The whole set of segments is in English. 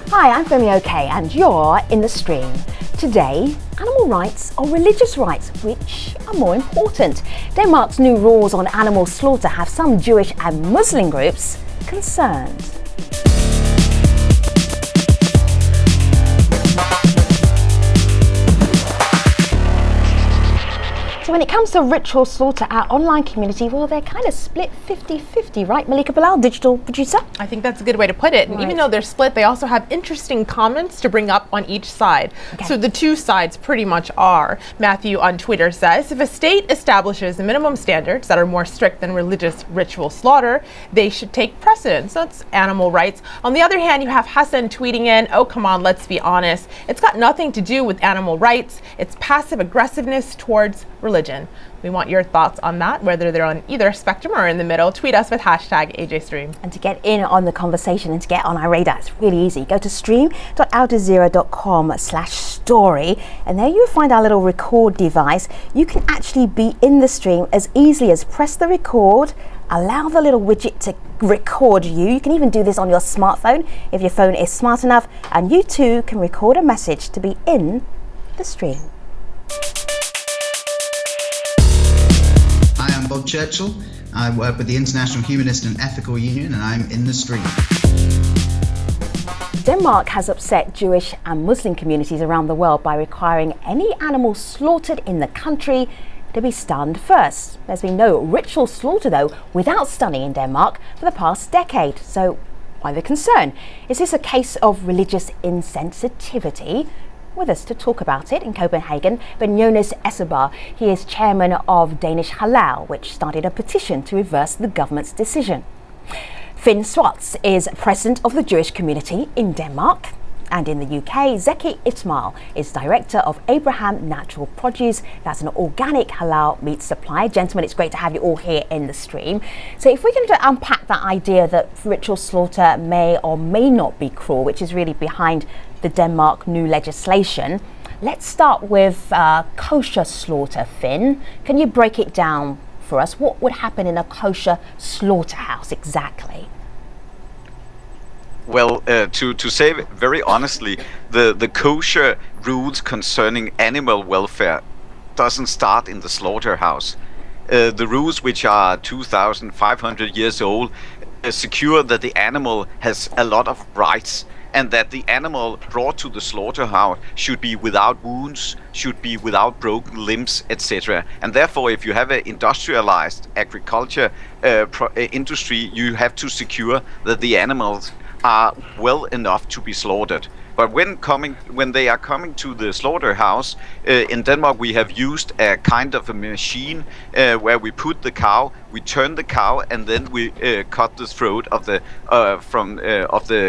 Hi, I'm Femi OK and you're in the stream. Today, animal rights or religious rights, which are more important? Denmark's new rules on animal slaughter have some Jewish and Muslim groups concerned. So when it comes to ritual slaughter, our online community, well, they're kind of split 50-50, right? Malika Bilal, digital producer? I think that's a good way to put it. And even though they're split, they also have interesting comments to bring up on each side. Okay. So the two sides pretty much are. Matthew on Twitter says, if a state establishes minimum standards that are more strict than religious ritual slaughter, they should take precedence. That's animal rights. On the other hand, you have Hassan tweeting in, oh, come on, let's be honest. It's got nothing to do with animal rights. It's passive aggressiveness towards religion. We want your thoughts on that, whether they're on either spectrum or in the middle. Tweet us with hashtag AJStream. And to get in on the conversation and to get on our radar, it's really easy. Go to stream.aljazeera.com/story and there you'll find our little record device. You can actually be in the stream as easily as press the record, allow the little widget to record you. You can even do this on your smartphone if your phone is smart enough, and you too can record a message to be in the stream. Hi, I'm Bob Churchill. I work with the International Humanist and Ethical Union and I'm in the stream. Denmark has upset Jewish and Muslim communities around the world by requiring any animal slaughtered in the country to be stunned first. There's been no ritual slaughter though without stunning in Denmark for the past decade. So why the concern? Is this a case of religious insensitivity? With us to talk about it in Copenhagen, Ben Jonas Essebar. He is chairman of Danish Halal, which started a petition to reverse the government's decision. Finn Swartz is president of the Jewish community in Denmark. And in the UK, Zeki Ismail is director of Abraham Natural Produce. That's an organic halal meat supply. Gentlemen, it's great to have you all here in the stream. So if we're going to unpack that idea that ritual slaughter may or may not be cruel, which is really behind the Denmark new legislation, let's start with kosher slaughter. Finn, can you break it down for us? What would happen in a kosher slaughterhouse exactly? Well, to say very honestly, the kosher rules concerning animal welfare doesn't start in the slaughterhouse. The rules, which are 2,500 years old, secure that the animal has a lot of rights and that the animal brought to the slaughterhouse should be without wounds, should be without broken limbs, etc. And therefore, if you have an industrialized agriculture industry, you have to secure that the animals are well enough to be slaughtered. But when they are coming to the slaughterhouse, in Denmark we have used a kind of a machine where we put the cow, we turn the cow, and then we cut the throat of the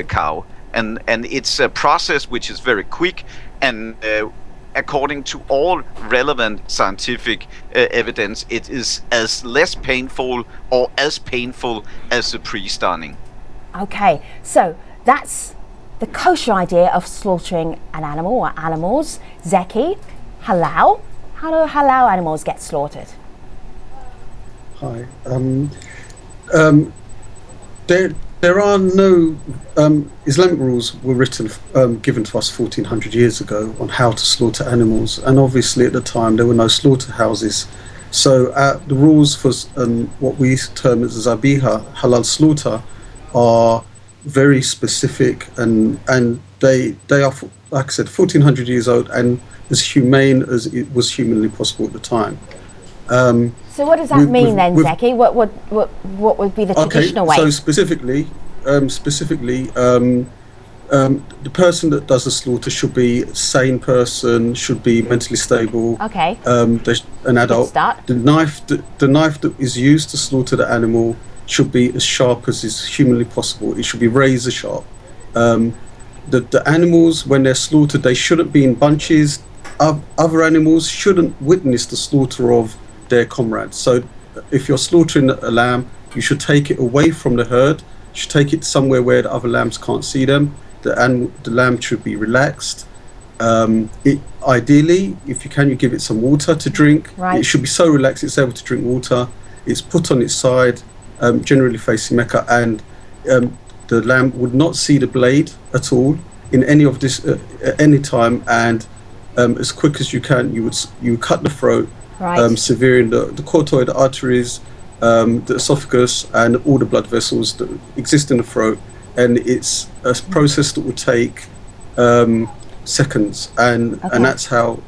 cow. And it's a process which is very quick and according to all relevant scientific evidence, it is as less painful or as painful as the pre-stunning. Okay, so that's the kosher idea of slaughtering an animal or animals. Zeki, halal. How do halal animals get slaughtered? Hi. There are no Islamic rules were written given to us 1400 years ago on how to slaughter animals, and obviously at the time there were no slaughterhouses. So the rules for what we term as zabiha, halal slaughter, are very specific and they are, like I said, 1400 years old and as humane as it was humanly possible at the time. So what does that mean then, Zeki? What would be the traditional way? So specifically, the person that does the slaughter should be a sane person, should be mentally stable. Okay. An adult. The knife that is used to slaughter the animal should be as sharp as is humanly possible. It should be razor sharp. The animals, when they're slaughtered, they shouldn't be in bunches. Other animals shouldn't witness the slaughter of their comrades. So if you're slaughtering a lamb, you should take it away from the herd. You should take it somewhere where the other lambs can't see them. The lamb should be relaxed. Ideally, if you can, you give it some water to drink. Right. It should be so relaxed it's able to drink water. It's put on its side, generally facing Mecca, and the lamb would not see the blade at all. in any of this at any time, and as quick as you can, you would cut the throat, severing the cortoid arteries, the esophagus, and all the blood vessels that exist in the throat. And it's a process that would take seconds, and that's how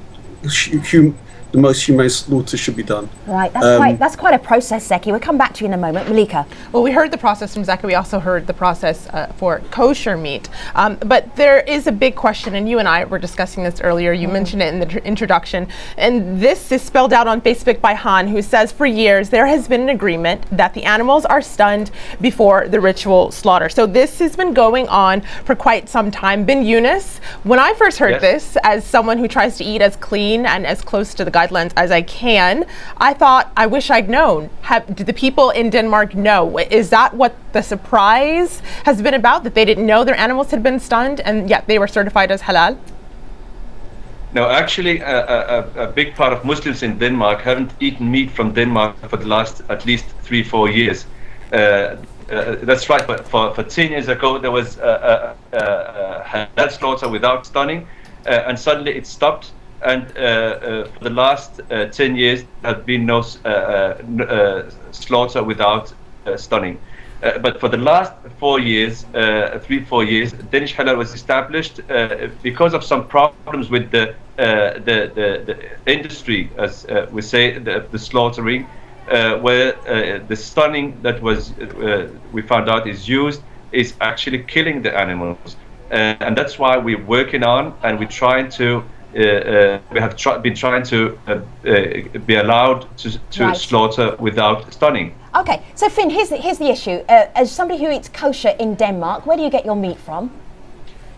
the most humane slaughter should be done. Right, that's quite a process, Zeki. We'll come back to you in a moment. Malika. Well, we heard the process from Zeki. We also heard the process for kosher meat. But there is a big question, and you and I were discussing this earlier. You mentioned it in the introduction. And this is spelled out on Facebook by Han, who says, for years, there has been an agreement that the animals are stunned before the ritual slaughter. So this has been going on for quite some time. Ben Yunus, when I first heard this, as someone who tries to eat as clean and as close to the guidelines as I can, I thought, I wish I'd known. Did the people in Denmark know? Is that what the surprise has been about, that they didn't know their animals had been stunned and yet they were certified as halal? No, actually, a big part of Muslims in Denmark haven't eaten meat from Denmark for the last at least 3-4 years. That's right, but for 10 years ago, there was halal slaughter without stunning, and suddenly it stopped. And for the last 10 years, there have been no slaughter without stunning. But for the last 4 years, 3-4 years, Danish halal was established because of some problems with the industry, as we say, the slaughtering, where the stunning that was we found out is used is actually killing the animals, and that's why we're working on, and we're trying to. We have been trying to be allowed to slaughter without stunning. Okay, so Finn, here's the issue. As somebody who eats kosher in Denmark, where do you get your meat from?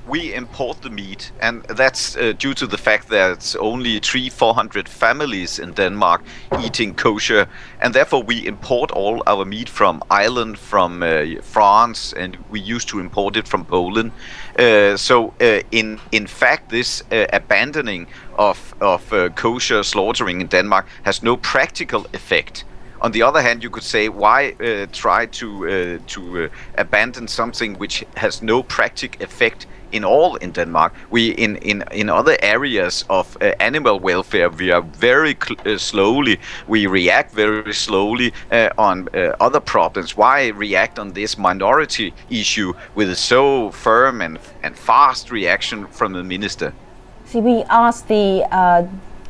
We import the meat, and that's due to the fact that it's only 300-400 families in Denmark eating kosher, and therefore we import all our meat from Ireland, from France, and we used to import it from Poland. So in fact, this abandoning of kosher slaughtering in Denmark has no practical effect. On the other hand, you could say, why try to abandon something which has no practical effect in Denmark? We in other areas of animal welfare, we are very slowly. We react very slowly on other problems. Why react on this minority issue with a so firm and fast reaction from the minister? See, we asked the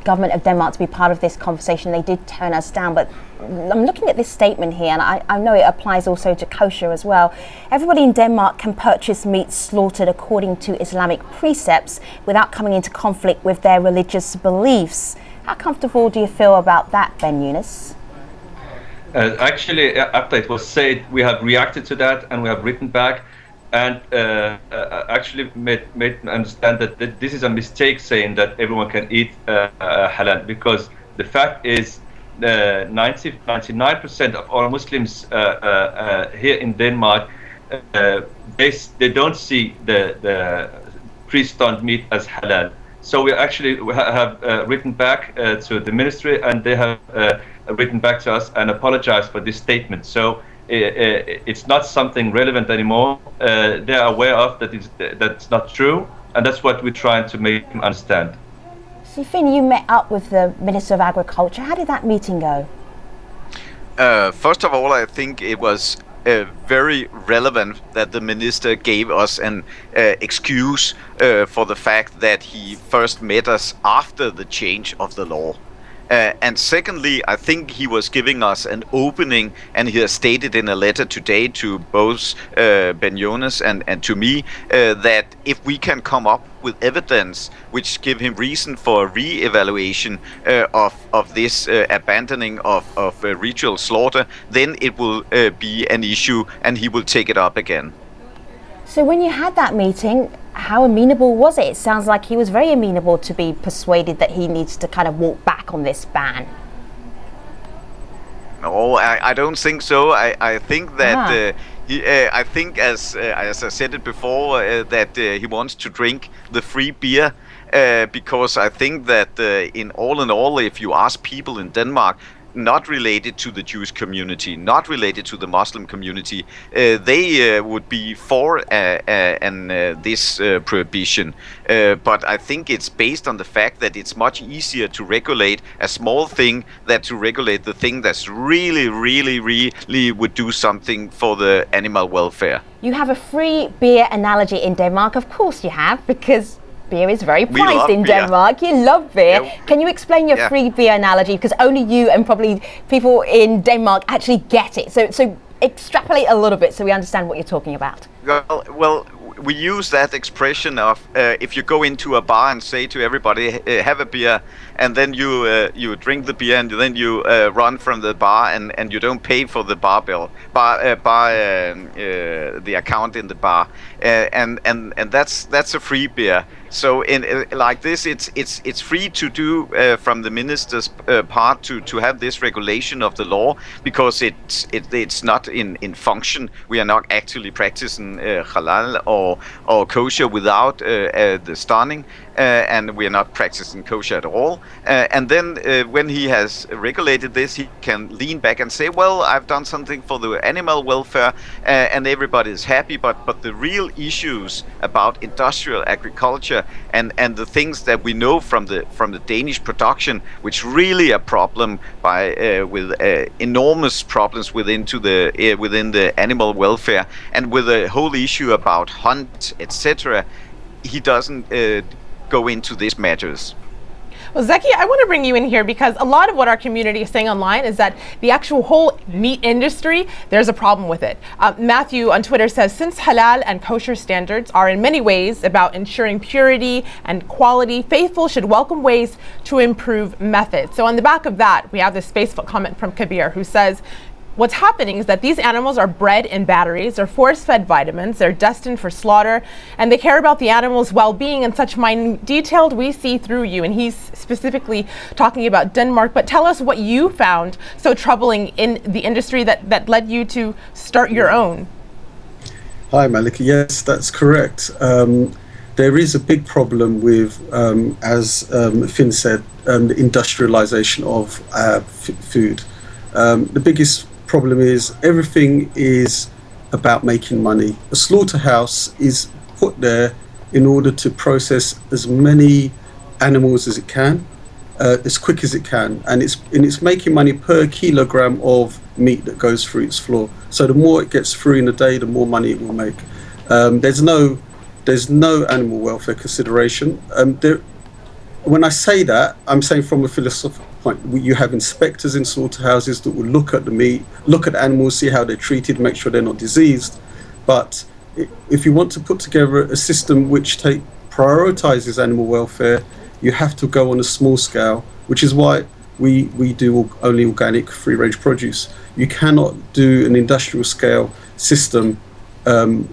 government of Denmark to be part of this conversation. They did turn us down, but I'm looking at this statement here, and I know it applies also to kosher as well. Everybody in Denmark can purchase meat slaughtered according to Islamic precepts without coming into conflict with their religious beliefs. How comfortable do you feel about that, Ben Yunus? Actually, after it was said, we have reacted to that, and we have written back, and actually made understand that this is a mistake saying that everyone can eat halal, because the fact is 99% of all Muslims here in Denmark, they don't see the pre-stunned meat as halal. So we actually have written back to the ministry, and they have written back to us and apologized for this statement. So it's not something relevant anymore. They are aware of that's not true, and that's what we're trying to make them understand. So Finn, you met up with the Minister of Agriculture. How did that meeting go? First of all, I think it was very relevant that the minister gave us an excuse for the fact that he first met us after the change of the law. And secondly, I think he was giving us an opening, and he has stated in a letter today to both Ben Yunus and to me that if we can come up with evidence which give him reason for re-evaluation of this abandoning of ritual slaughter, then it will be an issue, and he will take it up again. So when you had that meeting, how amenable was it? It sounds like he was very amenable to be persuaded that he needs to kind of walk back on this ban. No, I don't think so. I think that I think, as I said it before, that he wants to drink the free beer, because I think that in all, if you ask people in Denmark, not related to the Jewish community, not related to the Muslim community, they would be for this prohibition. But I think it's based on the fact that it's much easier to regulate a small thing than to regulate the thing that's really would do something for the animal welfare. You have a free beer analogy in Denmark. Of course you have, because beer is very prized in Denmark. You love beer. Yeah. Can you explain your free beer analogy? Because only you and probably people in Denmark actually get it. So extrapolate a little bit so we understand what you're talking about. Well, we use that expression of if you go into a bar and say to everybody, have a beer, and then you drink the beer and then you run from the bar and you don't pay for the bar bill, the account in the bar, and that's a free beer. So in like this, it's free to do from the minister's part to have this regulation of the law, because it's not in function. We are not actually practicing halal or kosher without the stunning, and we are not practicing kosher at all. And then when he has regulated this, he can lean back and say, well, I've done something for the animal welfare, and everybody is happy. But the real issues about industrial agriculture and the things that we know from the Danish production, which really a problem with enormous problems within the animal welfare, and with the whole issue about hunt, etc., he doesn't go into these matters. Well, Zeki, I want to bring you in here because a lot of what our community is saying online is that the actual whole meat industry, there's a problem with it. Matthew on Twitter says, since halal and kosher standards are in many ways about ensuring purity and quality, faithful should welcome ways to improve methods. So on the back of that, we have this Facebook comment from Kabir who says, what's happening is that these animals are bred in batteries, they're force-fed vitamins, they're destined for slaughter, and they care about the animals' well-being in such detailed we see through you. And he's specifically talking about Denmark, but tell us what you found so troubling in the industry that led you to start your own. Hi, Malika. Yes, that's correct. There is a big problem with, as Finn said, the industrialization of food. The biggest problem is everything is about making money. A slaughterhouse is put there in order to process as many animals as it can, as quick as it can, and it's making money per kilogram of meat that goes through its floor. So the more it gets through in a day, the more money it will make. There's no animal welfare consideration. When I say that, I'm saying from a philosophical point. You have inspectors in slaughterhouses that will look at the meat, look at animals, see how they're treated, make sure they're not diseased. But if you want to put together a system which prioritizes animal welfare, you have to go on a small scale, which is why we do only organic free-range produce. You cannot do an industrial scale system in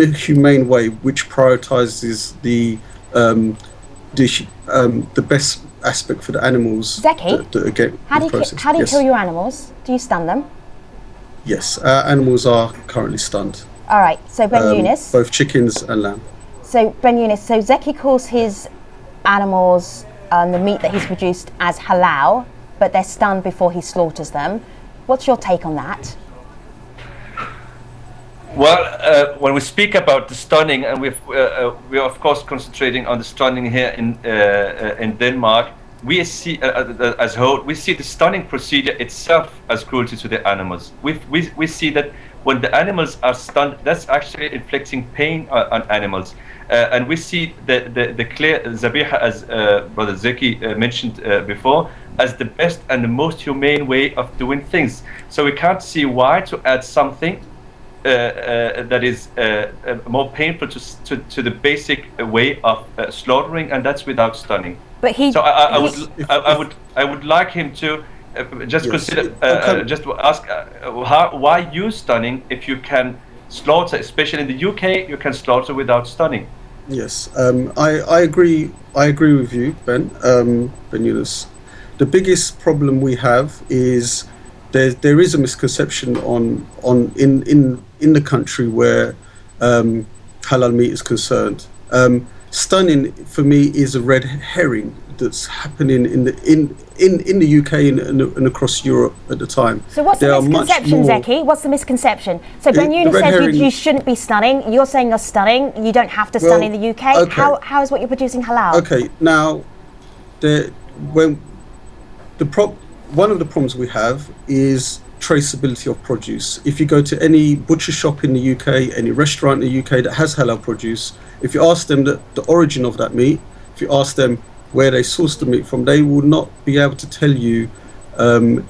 a humane way, which prioritizes the best aspect for the animals. Zeki, that get how do you kill your animals? Do you stun them? Yes, animals are currently stunned. All right, so Ben Yunus. Both chickens and lamb. So Ben Yunus, so Zeki calls his animals, the meat that he's produced, as halal, but they're stunned before he slaughters them. What's your take on that? Well, when we speak about the stunning, and we're of course concentrating on the stunning here in Denmark, we see as a whole, we see the stunning procedure itself as cruelty to the animals. We see that when the animals are stunned, that's actually inflicting pain on animals, and we see the clear zabiha, as Brother Zeki mentioned before, as the best and the most humane way of doing things. So we can't see why to add something that is more painful to the basic way of slaughtering, and that's without stunning. But I would like him to just consider, just to ask why use stunning if you can slaughter, especially in the UK, you can slaughter without stunning. Yes, I agree. I agree with you, Ben Yunus. The biggest problem we have is there is a misconception in the country where halal meat is concerned. Stunning for me is a red herring. that's happening in the UK and across Europe at the time. So what's the misconception, Zeki? What's the misconception? So Ben Yunus says you shouldn't be stunning. You're saying you're stunning. You don't have to stun in the UK. Okay. How is what you're producing halal? Okay, now one of the problems we have is traceability of produce. If you go to any butcher shop in the UK, any restaurant in the UK that has halal produce, if you ask them the origin of that meat, if you ask them where they source the meat from, they will not be able to tell you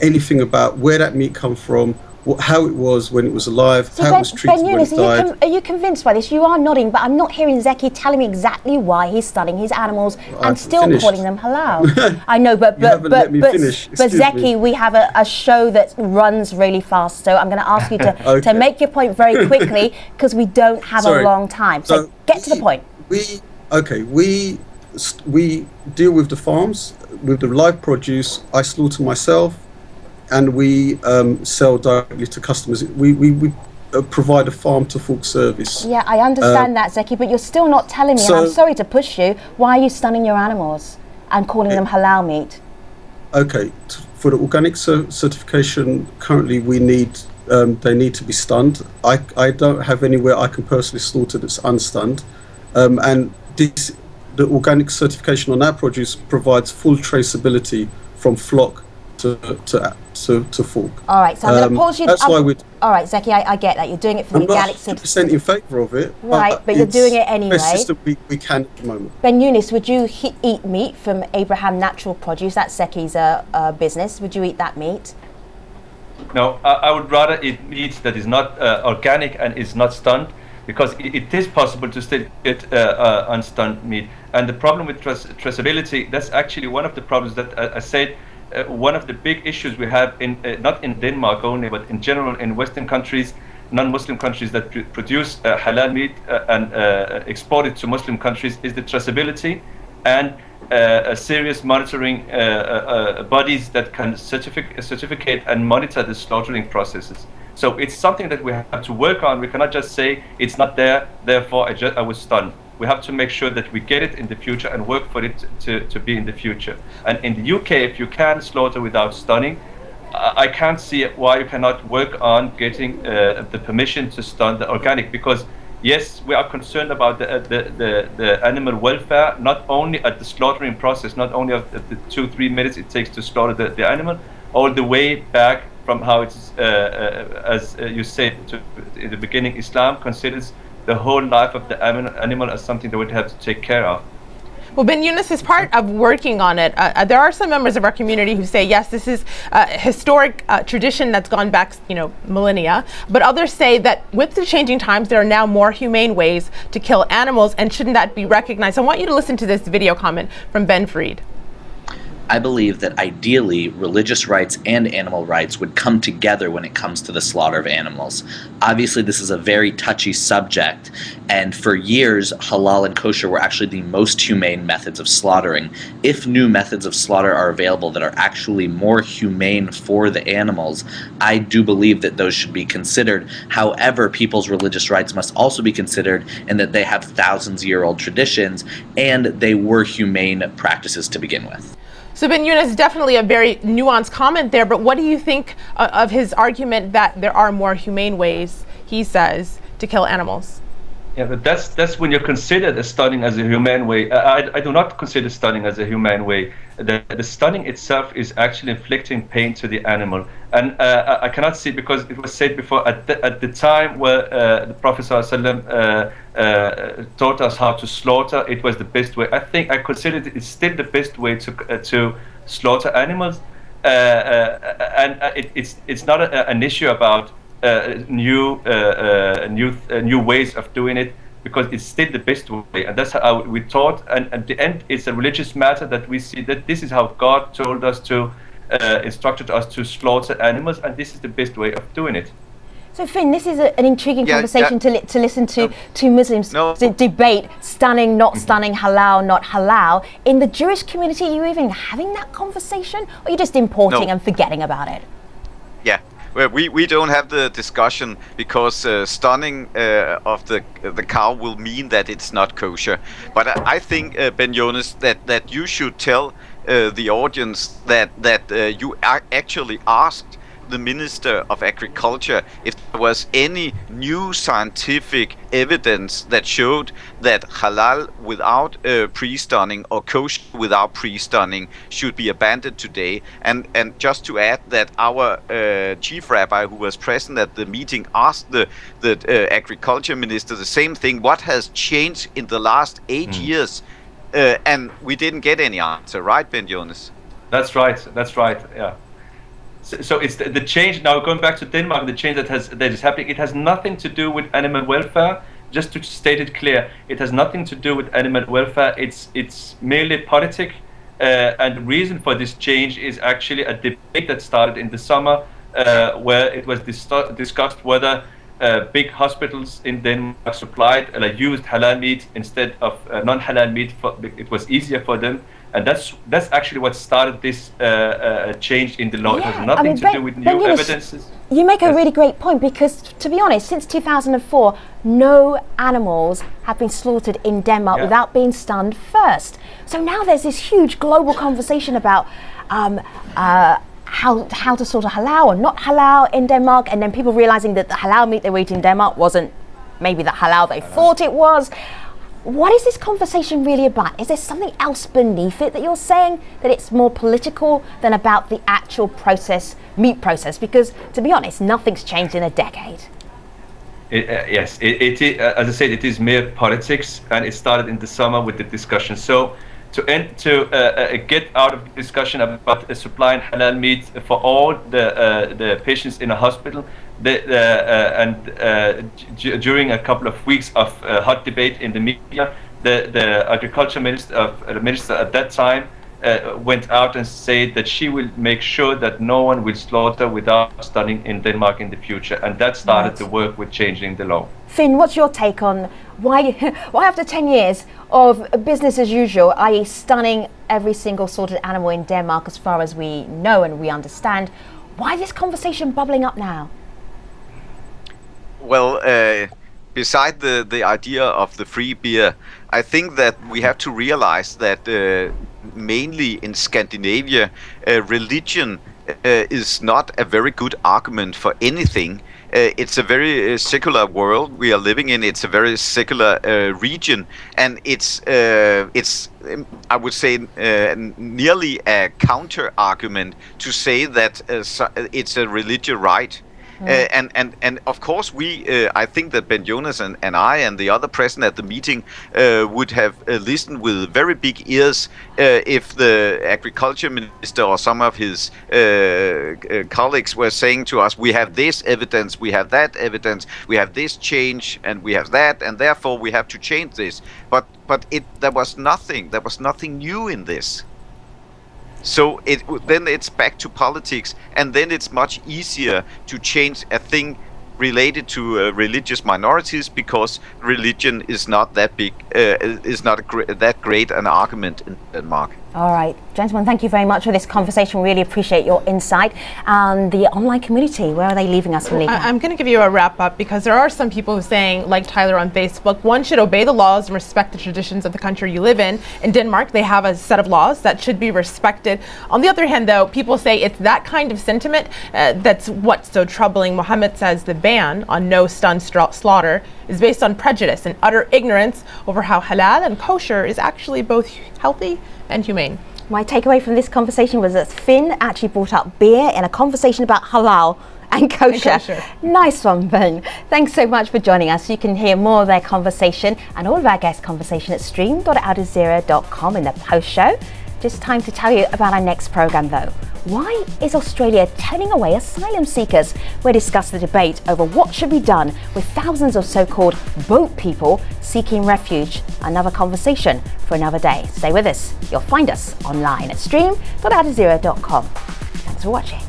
anything about where that meat comes from, how it was when it was alive, how it was treated when it died. Are you convinced by this? You are nodding, but I'm not hearing Zeki telling me exactly why he's stunning his animals and still calling them halal. I know, but Zeki, we have a show that runs really fast, so I'm going to ask you to, to make your point very quickly because we don't have a long time. So get to the point. We deal with the farms, with the live produce. I slaughter myself, and we sell directly to customers. We provide a farm-to-fork service. Yeah, I understand that, Zeki, but you're still not telling me, and I'm sorry to push you, why are you stunning your animals and calling them halal meat? Okay, for the organic certification, currently we need, they need to be stunned. I don't have anywhere I can personally slaughter that's unstunned. And the organic certification on our produce provides full traceability from flock to fork. All right, so I'm going to pause you. That's why we. All right, Zeki, I get that. You're doing it for the organic certification. I'm not 100% in favour of it. Right, but you're doing it anyway. Best system we can at the moment. Ben Yunus, would you eat meat from Abraham Natural Produce? That's Zeki's business. Would you eat that meat? No, I would rather eat meat that is not organic and is not stunned, because it is possible to still get unstunned meat. And the problem with traceability, that's actually one of the problems that I said, one of the big issues we have in not in Denmark only, but in general in Western countries, non-Muslim countries that produce halal meat and export it to Muslim countries, is the traceability and a serious monitoring bodies that can certificate and monitor the slaughtering processes. So it's something that we have to work on. We cannot just say it's not there, therefore I was stunned. We have to make sure that we get it in the future and work for it to be in the future. And in the UK, if you can slaughter without stunning, I can't see why you cannot work on getting the permission to stun the organic, because yes, we are concerned about the animal welfare, not only at the slaughtering process, not only of the 2-3 minutes it takes to slaughter the animal, all the way back from how it's, as you said in the beginning, Islam considers the whole life of the animal as something that we have to take care of. Well, Ben Yunus, is part of working on it. There are some members of our community who say, yes, this is a historic tradition that's gone back, millennia. But others say that with the changing times, there are now more humane ways to kill animals, and shouldn't that be recognized? I want you to listen to this video comment from Ben Fried. I believe that ideally religious rights and animal rights would come together when it comes to the slaughter of animals. Obviously, this is a very touchy subject, and for years, halal and kosher were actually the most humane methods of slaughtering. If new methods of slaughter are available that are actually more humane for the animals, I do believe that those should be considered. However, people's religious rights must also be considered in that they have thousands-year-old traditions, and they were humane practices to begin with. So Ben Yunus, definitely a very nuanced comment there, but what do you think of his argument that there are more humane ways, he says, to kill animals? Yeah, but that's when you consider the stunning as a humane way. I do not consider stunning as a humane way. The stunning itself is actually inflicting pain to the animal. And I cannot see, because it was said before, at the time where the Prophet ﷺ taught us how to slaughter, it was the best way. I consider it's still the best way to slaughter animals. And it's not an issue about new ways of doing it, because it's still the best way, and that's how we taught. And at the end, it's a religious matter that we see that this is how God told us to, instructed us to slaughter animals, and this is the best way of doing it. So Finn, this is an intriguing conversation to listen to two Muslims debate stunning, not stunning, halal, not halal. In the Jewish community, are you even having that conversation, or are you just importing and forgetting about it? Yeah. Well, we don't have the discussion because stunning of the cow will mean that it's not kosher. But I think, Ben Jonas, that you should tell the audience that you actually asked the Minister of Agriculture if there was any new scientific evidence that showed that halal without pre-stunning or kosher without pre-stunning should be abandoned today. And just to add that our chief rabbi who was present at the meeting asked the Agriculture Minister the same thing: what has changed in the last 8 years? And we didn't get any answer, right, Ben Jonas? That's right, yeah. So it's the change now, going back to Denmark, the change that is happening, it has nothing to do with animal welfare. Just to state it clear, it has nothing to do with animal welfare. It's merely politic, and the reason for this change is actually a debate that started in the summer, where it was discussed whether big hospitals in Denmark supplied used halal meat instead of non-halal meat. It was easier for them. And that's actually what started this change in the law. It has nothing to do with new evidences. You make a really great point, because to be honest, since 2004, no animals have been slaughtered in Denmark without being stunned first. So now there's this huge global conversation about how to slaughter halal or not halal in Denmark, and then people realizing that the halal meat they were eating in Denmark wasn't maybe the halal they thought it was. What is this conversation really about? Is there something else beneath it that you're saying, that it's more political than about the actual meat process? Because, to be honest, nothing's changed in a decade. Yes, as I said, it is mere politics, and it started in the summer with the discussion. So, to get out of the discussion about supplying halal meat for all the patients in a hospital, during a couple of weeks of hot debate in the media, the agriculture minister at that time went out and said that she will make sure that no one will slaughter without stunning in Denmark in the future, and that started the work with changing the law. Finn, what's your take on why after 10 years of business as usual, i.e. stunning every single slaughtered animal in Denmark as far as we know and we understand, why this conversation bubbling up now? Well, beside the idea of the free beer, I think that we have to realize that mainly in Scandinavia, religion is not a very good argument for anything. It's a very secular world we are living in. It's a very secular region, and it's I would say nearly a counter argument to say that it's a religious right. And of course I think that Ben Jonas and I and the other present at the meeting would have listened with very big ears if the agriculture minister or some of his colleagues were saying to us, we have this evidence, we have that evidence, we have this change and we have that, and therefore we have to change this. But there was nothing new in this. So then it's back to politics, and then it's much easier to change a thing related to religious minorities, because religion is not that big, is not that great an argument in Denmark. All right, gentlemen, thank you very much for this conversation. Really appreciate your insight. And the online community, where are they leaving us, Malika? I'm going to give you a wrap up, because there are some people who are saying, like Tyler on Facebook, one should obey the laws and respect the traditions of the country you live in. In Denmark, they have a set of laws that should be respected. On the other hand, though, people say it's that kind of sentiment that's what's so troubling. Mohammed says the ban on no stun slaughter is based on prejudice and utter ignorance over how halal and kosher is actually both healthy and humane. My takeaway from this conversation was that Finn actually brought up beer in a conversation about halal and kosher. Nice one, Ben. Thanks so much for joining us. You can hear more of their conversation and all of our guest conversation at stream.aljazeera.com in the post show. Just time to tell you about our next program though. Why is Australia turning away asylum seekers? We'll discuss the debate over what should be done with thousands of so-called boat people seeking refuge. Another conversation for another day. Stay with us. You'll find us online at stream.aljazeera.com. Thanks for watching.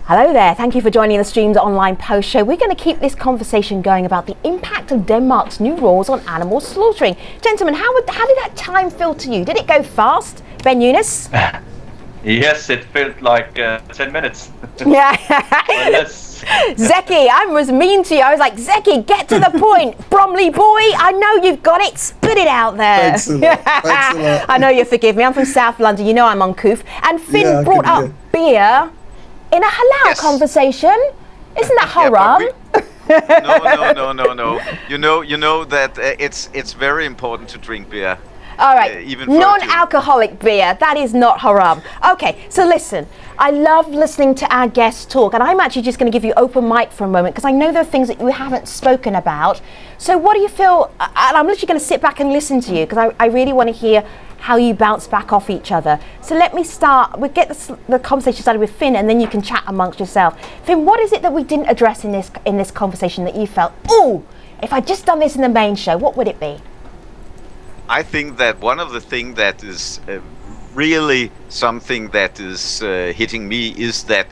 Hello there, thank you for joining the Streams Online Post Show. We're going to keep this conversation going about the impact of Denmark's new rules on animal slaughtering. Gentlemen, how did that time feel to you? Did it go fast? Ben Eunice? Yes, it felt like 10 minutes. Yeah. Zeki, I was mean to you. I was like, Zeki, get to the point. Bromley boy, I know you've got it. Spit it out there. Thanks a lot. Thanks a lot. I know you forgive me. I'm from South London. You know I'm uncouth. And Finn brought up beer in a halal conversation. Isn't that haram? No. You know that it's very important to drink beer. All right, non-alcoholic beer, that is not haram. Okay, so listen, I love listening to our guests talk, and I'm actually just going to give you open mic for a moment because I know there are things that you haven't spoken about. So what do you feel, and I'm literally going to sit back and listen to you because I really want to hear how you bounce back off each other. So let me start, we'll get the conversation started with Finn and then you can chat amongst yourself. Finn, what is it that we didn't address in this conversation that you felt, ooh, if I'd just done this in the main show, what would it be? I think that one of the things that is really something that is hitting me is that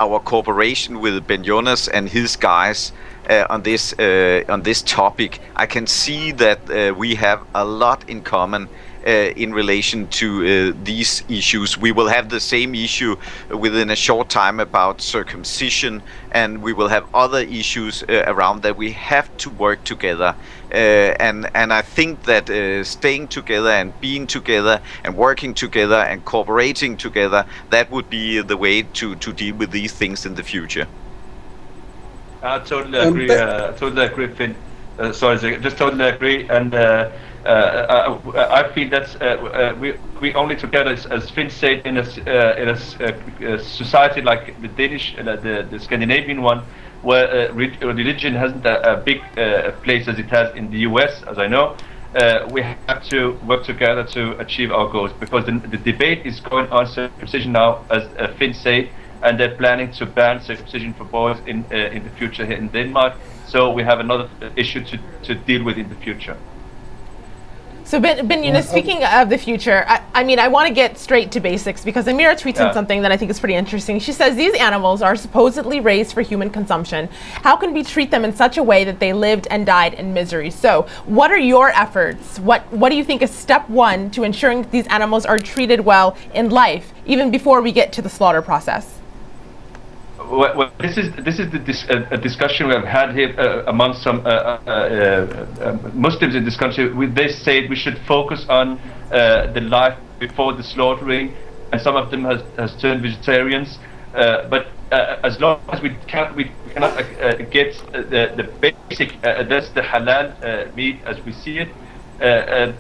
our cooperation with Ben Jonas and his guys on this topic, I can see that we have a lot in common in relation to these issues. We will have the same issue within a short time about circumcision, and we will have other issues around that. We have to work together, and I think that staying together and being together and working together and cooperating together, that would be the way to deal with these things in the future. I totally agree, Finn. Sorry, just totally agree, and I feel that we only together, as Finn said, in a society like the Danish, the Scandinavian one, where religion hasn't a big place as it has in the US, as I know. We have to work together to achieve our goals, because the debate is going on circumcision now, as Finn said, and they're planning to ban circumcision for boys in the future here in Denmark. So we have another issue to deal with in the future. So Ben Eunice, speaking of the future, I mean, I want to get straight to basics because Amira tweets in something that I think is pretty interesting. She says, these animals are supposedly raised for human consumption. How can we treat them in such a way that they lived and died in misery? So what are your efforts? What do you think is step one to ensuring that these animals are treated well in life, even before we get to the slaughter process? Well, this is a discussion we have had here among some Muslims in this country. They say we should focus on the life before the slaughtering, and some of them has turned vegetarians. But as long as we cannot get the basic, that's the halal meat as we see it. The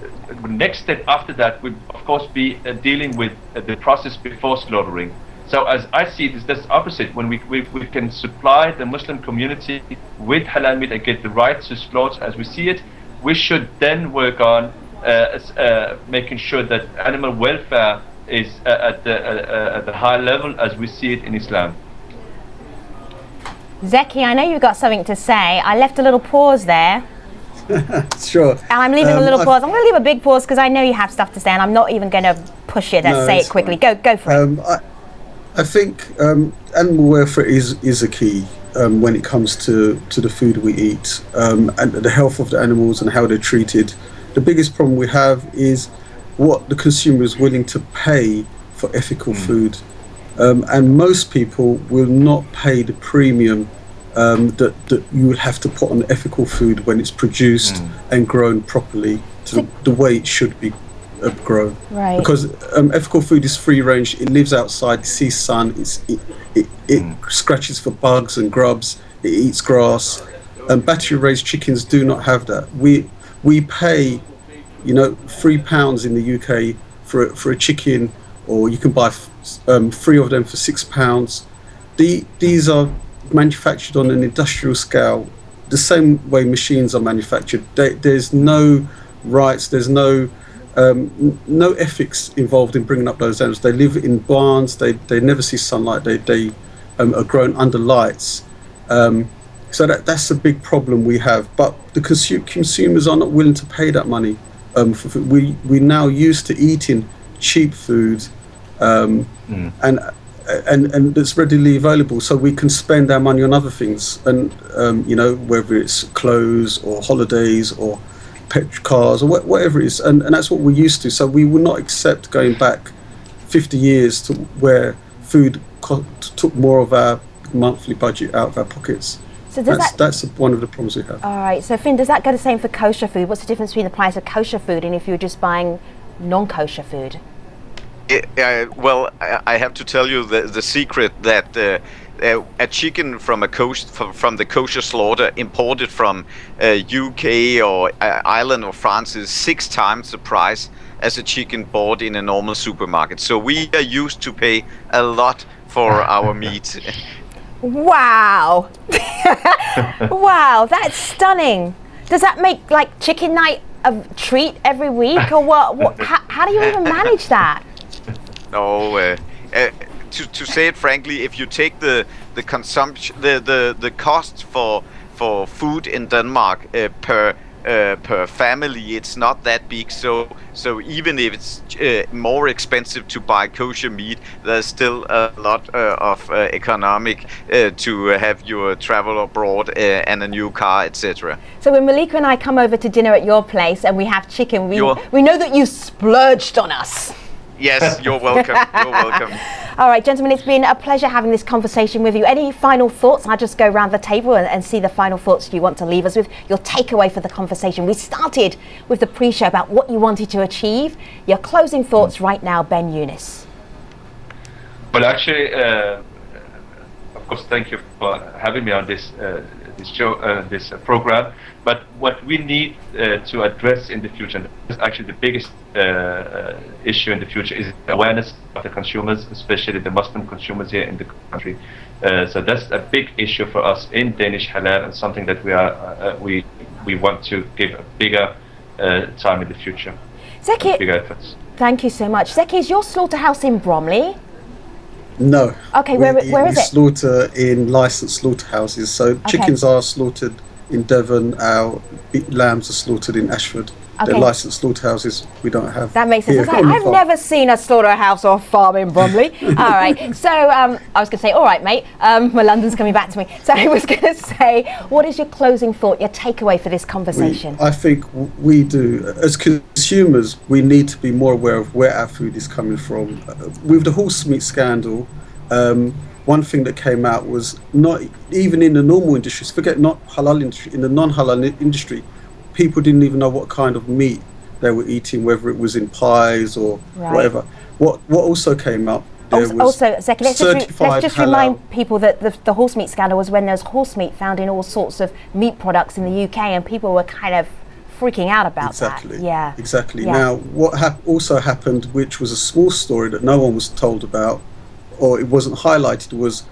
next step after that would, of course, be dealing with the process before slaughtering. So as I see it, that's opposite. When we can supply the Muslim community with halal meat and get the right to slaughter as we see it, we should then work on making sure that animal welfare is at the high level as we see it in Islam. Zeki, I know you've got something to say. I left a little pause there. Sure. And I'm leaving a little pause. I'm going to leave a big pause because I know you have stuff to say, and I'm not even going to push it and say it quickly. Fine. Go for it. I think animal welfare is a key when it comes to the food we eat, and the health of the animals and how they're treated. The biggest problem we have is what the consumer is willing to pay for ethical food, and most people will not pay the premium that you would have to put on ethical food when it's produced and grown properly to the way it should be grown. Right. Because ethical food is free range. It lives outside, it sees sun, it scratches for bugs and grubs, it eats grass. Battery raised chickens do not have that. We pay, £3 in the UK for a chicken, or you can buy 3 of them for £6. These are manufactured on an industrial scale, the same way machines are manufactured. There's no rights, there's no ethics involved in bringing up those animals. They live in barns, they never see sunlight, they are grown under lights. So that's a big problem we have. But the consumers are not willing to pay that money. We're now used to eating cheap food, and and it's readily available, so we can spend our money on other things, and whether it's clothes or holidays or cars or whatever it is, and that's what we're used to. So we will not accept going back 50 years to where food took more of our monthly budget out of our pockets. So that's one of the problems we have. All right, so Finn, does that go the same for kosher food? What's the difference between the price of kosher food and if you're just buying non-kosher food? Well, I have to tell you the secret that a chicken from the kosher slaughter imported from UK or Ireland or France is 6 times the price as a chicken bought in a normal supermarket. So we are used to pay a lot for our meat. Wow. Wow, that's stunning. Does that make like chicken night a treat every week, or what? How do you even manage that? No, to say it frankly, if you take the consumption, the cost for food in Denmark per family, it's not that big. So even if it's more expensive to buy kosher meat, there's still a lot of economic to have your travel abroad and a new car, etc. So when Malika and I come over to dinner at your place and we have chicken, we know that you splurged on us. Yes, you're welcome. You're welcome. All right, gentlemen, it's been a pleasure having this conversation with you. Any final thoughts? I'll just go around the table and see the final thoughts you want to leave us with. Your takeaway for the conversation. We started with the pre-show about what you wanted to achieve. Your closing thoughts right now, Ben Eunice. Well, actually, of course, thank you for having me on this show, this program. But what we need to address in the future, and this is actually the biggest issue in the future, is awareness of the consumers, especially the Muslim consumers here in the country. So that's a big issue for us in Danish halal, and something that we want to give a bigger time in the future. Zeki, bigger efforts. Thank you so much. Zeki, is your slaughterhouse in Bromley? No. Okay, where is it? We slaughter in licensed slaughterhouses. So chickens are slaughtered in Devon, our lambs are slaughtered in Ashford. They're licensed slaughterhouses we don't have. That makes sense. I've never seen a slaughterhouse or farm in Bromley. All right, so I was going to say, all right, mate, my London's coming back to me. So I was going to say, what is your closing thought, your takeaway for this conversation? I think we do, as consumers, we need to be more aware of where our food is coming from. With the horse meat scandal, one thing that came out was not even in the normal industries, forget not halal industry, in the non-halal industry, people didn't even know what kind of meat they were eating, whether it was in pies or whatever. What also came up, also, Zeki, let's just remind people that the horse meat scandal was when there's horse meat found in all sorts of meat products in the UK, and people were kind of freaking out about that. Yeah. Exactly. Yeah. Now, what also happened, which was a small story that no one was told about, or it wasn't highlighted, was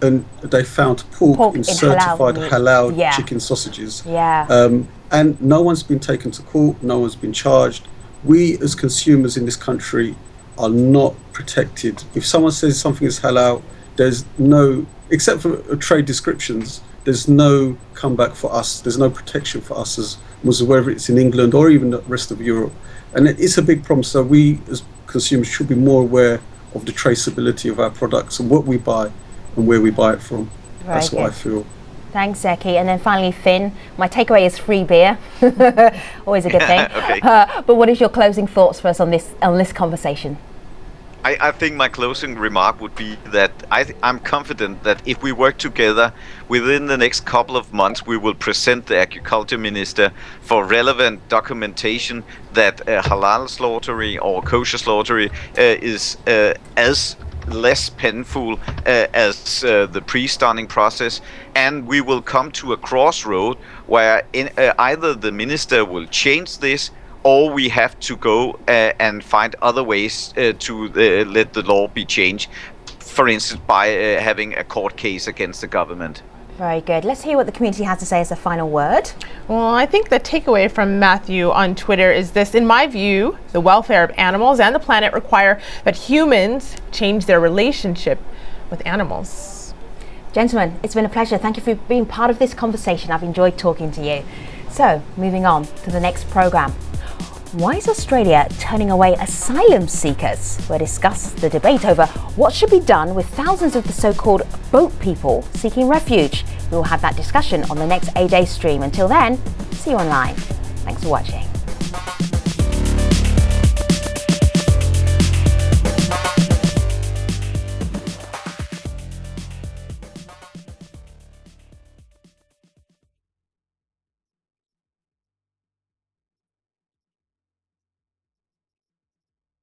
they found pork in certified halal chicken sausages. Yeah. And no one's been taken to court, no one's been charged. We as consumers in this country are not protected. If someone says something is halal, there's no, except for trade descriptions, there's no comeback for us, there's no protection for us as Muslims, whether it's in England or even the rest of Europe. And it's a big problem, so we as consumers should be more aware of the traceability of our products and what we buy and where we buy it from. That's what I feel. Thanks, Zeki. And then finally, Finn, my takeaway is free beer. Always a good thing. Okay. But what is your closing thoughts for us on this conversation? I think my closing remark would be that I'm confident that if we work together within the next couple of months, we will present the Agriculture Minister for relevant documentation that halal slaughtering or kosher slaughtering is as less painful as the pre-stunning process, and we will come to a crossroad where either the minister will change this, or we have to go and find other ways to let the law be changed, for instance by having a court case against the government. Very good. Let's hear what the community has to say as a final word. Well, I think the takeaway from Matthew on Twitter is this. In my view, the welfare of animals and the planet require that humans change their relationship with animals. Gentlemen, it's been a pleasure. Thank you for being part of this conversation. I've enjoyed talking to you. So, moving on to the next program. Why is Australia turning away asylum seekers? We'll discuss the debate over what should be done with thousands of the so-called boat people seeking refuge. We will have that discussion on the next A-Day stream. Until then, see you online. Thanks for watching.